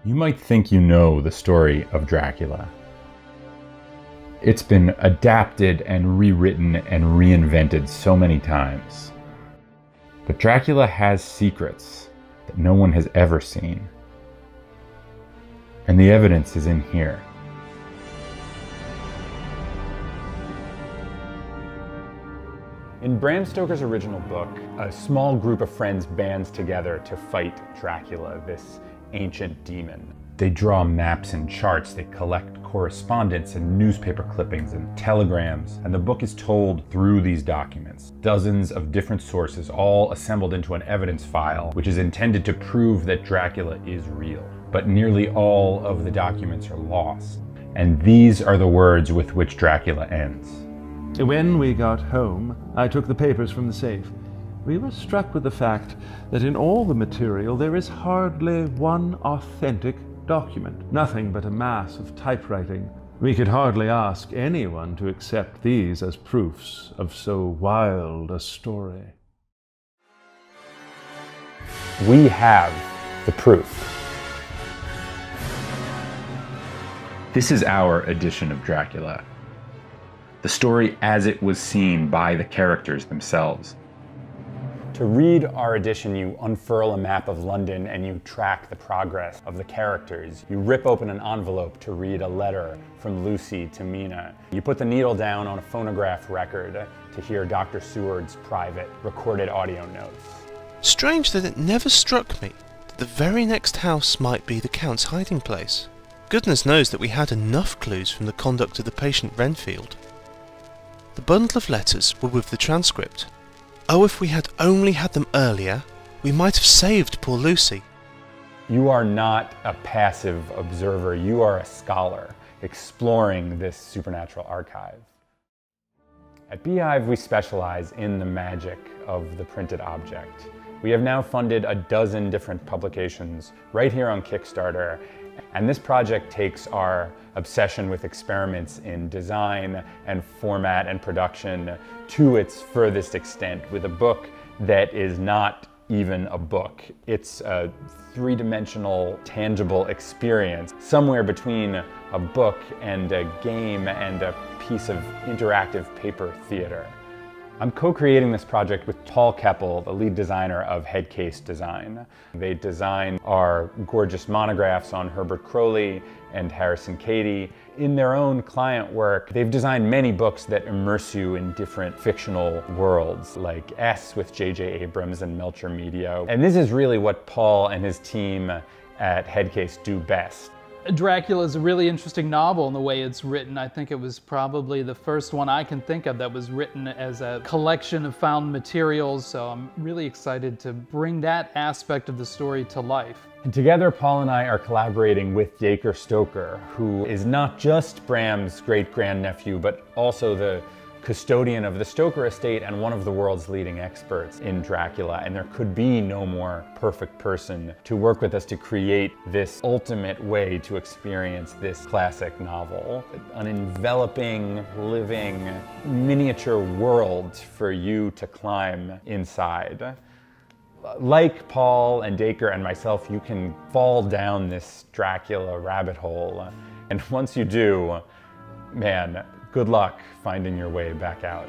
You might think you know the story of Dracula. It's been adapted and rewritten and reinvented so many times. But Dracula has secrets that no one has ever seen. And the evidence is in here. In Bram Stoker's original book, a small group of friends bands together to fight Dracula, this ancient demon. They draw maps and charts, they collect correspondence and newspaper clippings and telegrams, and the book is told through these documents. Dozens of different sources, all assembled into an evidence file, which is intended to prove that Dracula is real. But nearly all of the documents are lost, and these are the words with which Dracula ends. When we got home, I took the papers from the safe. We were struck with the fact that in all the material there is hardly one authentic document, nothing but a mass of typewriting. We could hardly ask anyone to accept these as proofs of so wild a story. We have the proof. This is our edition of Dracula. The story as it was seen by the characters themselves. To read our edition, you unfurl a map of London and you track the progress of the characters. You rip open an envelope to read a letter from Lucy to Mina. You put the needle down on a phonograph record to hear Dr. Seward's private recorded audio notes. Strange that it never struck me that the very next house might be the Count's hiding place. Goodness knows that we had enough clues from the conduct of the patient Renfield. The bundle of letters were with the transcript. Oh, if we had only had them earlier, we might have saved poor Lucy. You are not a passive observer, you are a scholar exploring this supernatural archive. At Beehive, we specialize in the magic of the printed object. We have now funded a dozen different publications right here on Kickstarter, and this project takes our obsession with experiments in design and format and production to its furthest extent with a book that is not even a book. It's a three-dimensional, tangible experience, somewhere between a book and a game and a piece of interactive paper theater. I'm co-creating this project with Paul Keppel, the lead designer of Headcase Design. They design our gorgeous monographs on Herbert Crowley and Harrison Cady. In their own client work, they've designed many books that immerse you in different fictional worlds, like S with J.J. Abrams and Melcher Media. And this is really what Paul and his team at Headcase do best. Dracula is a really interesting novel in the way it's written. I think it was probably the first one I can think of that was written as a collection of found materials, so I'm really excited to bring that aspect of the story to life. And together, Paul and I are collaborating with Dacre Stoker, who is not just Bram's great-grandnephew, but also the custodian of the Stoker estate and one of the world's leading experts in Dracula, and there could be no more perfect person to work with us to create this ultimate way to experience this classic novel. An enveloping, living, miniature world for you to climb inside. Like Paul and Dacre and myself, you can fall down this Dracula rabbit hole, and once you do, man, good luck finding your way back out.